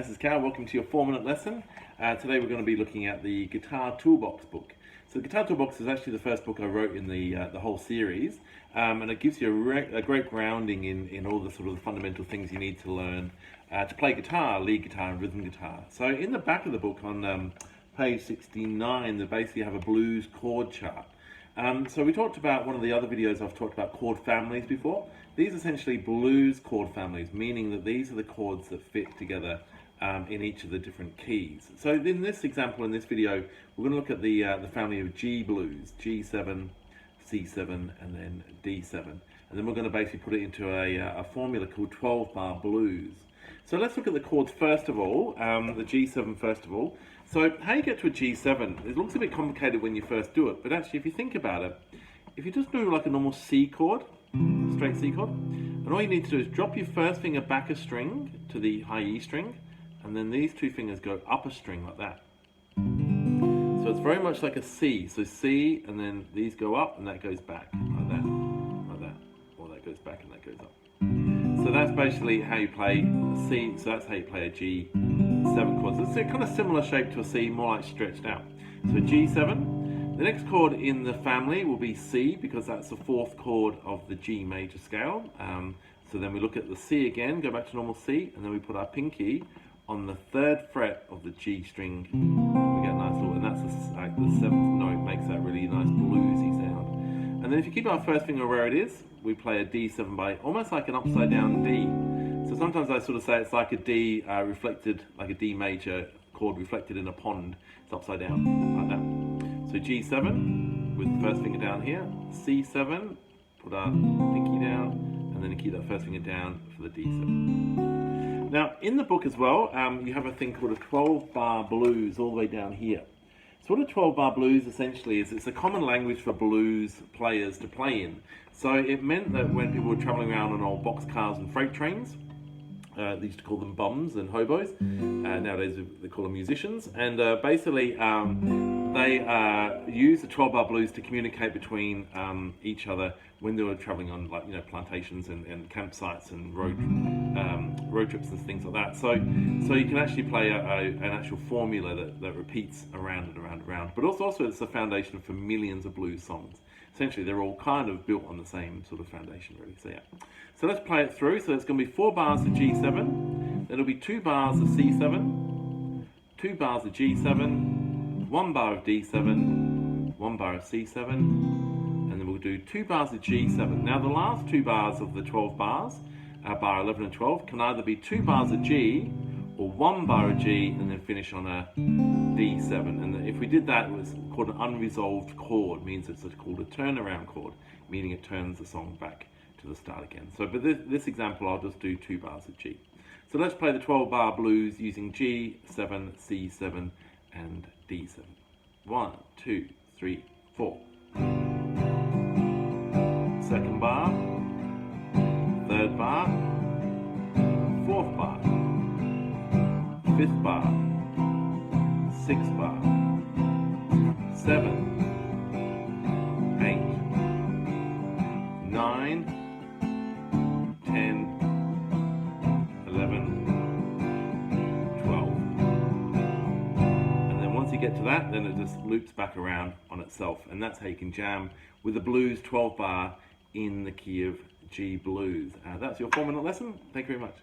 This is Cal, welcome to your 4-minute lesson. Today we're going to be looking at the Guitar Toolbox book. So the Guitar Toolbox is actually the first book I wrote in the whole series, and it gives you a great grounding in all the sort of fundamental things you need to learn to play guitar, lead guitar and rhythm guitar. So in the back of the book on page 69, they basically have a blues chord chart. So we talked about, one of the other videos I've talked about chord families before. These are essentially blues chord families, meaning that these are the chords that fit together in each of the different keys. So in this example, in this video, we're going to look at the family of G blues, G7, C7, and then D7. And then we're going to basically put it into a formula called 12-bar blues. So let's look at the chords first of all, the G7 first of all. So how you get to a G7, it looks a bit complicated when you first do it, but actually if you think about it, if you just do like a normal C chord, straight C chord, and all you need to do is drop your first finger back a string to the high E string, and then these two fingers go up a string like that. So it's very much like a C. So C, and then these go up, and that goes back, like that, or that goes back and that goes up. So that's basically how you play a C, so that's how you play a G7 chord. So it's a kind of similar shape to a C, more like stretched out. So G7, the next chord in the family will be C, because that's the fourth chord of the G major scale. So then we look at the C again, go back to normal C, and then we put our pinky on the third fret of the G string. We get a nice little, and that's like the seventh note, makes that really nice bluesy sound. And then if you keep our first finger where it is, we play a D7 by almost like an upside down D. So sometimes I sort of say it's like a D reflected, like a D major chord reflected in a pond. It's upside down, like that. So G7 with the first finger down here, C7, put our pinky down, and then you keep that first finger down for the D7. Now, in the book as well, you have a thing called a 12-bar blues all the way down here. So what a 12-bar blues essentially is, it's a common language for blues players to play in. So it meant that when people were traveling around on old boxcars and freight trains, they used to call them bums and hobos. Nowadays they call them musicians. And basically they use the 12-bar blues to communicate between each other when they were traveling on, like, plantations and campsites and road trips and things like that. So you can actually play an actual formula that repeats around and around and around. But also it's the foundation for millions of blues songs. Essentially, they're all kind of built on the same sort of foundation, really. So yeah. So let's play it through. So it's going to be 4 bars of G7. Then it'll be 2 bars of C7, 2 bars of G7, 1 bar of D7, 1 bar of C7, and then we'll do 2 bars of G7. Now the last 2 bars of the 12 bars, bar 11 and 12, can either be 2 bars of G or 1 bar of G and then finish on a D7. And if we did that, it was called an unresolved chord, means it's called a turnaround chord, meaning it turns the song back to the start again. So but this example, I'll just do 2 bars of G. So let's play the 12-bar blues using G7, C7, and D7. 1, 2, 3, 4. Second bar, third bar, fourth bar, fifth bar, sixth bar, 7, 8, 9, 10, 11, 12. And then once you get to that, then it just loops back around on itself. And that's how you can jam with the blues 12 bar in the key of G blues. That's your 4-minute lesson. Thank you very much.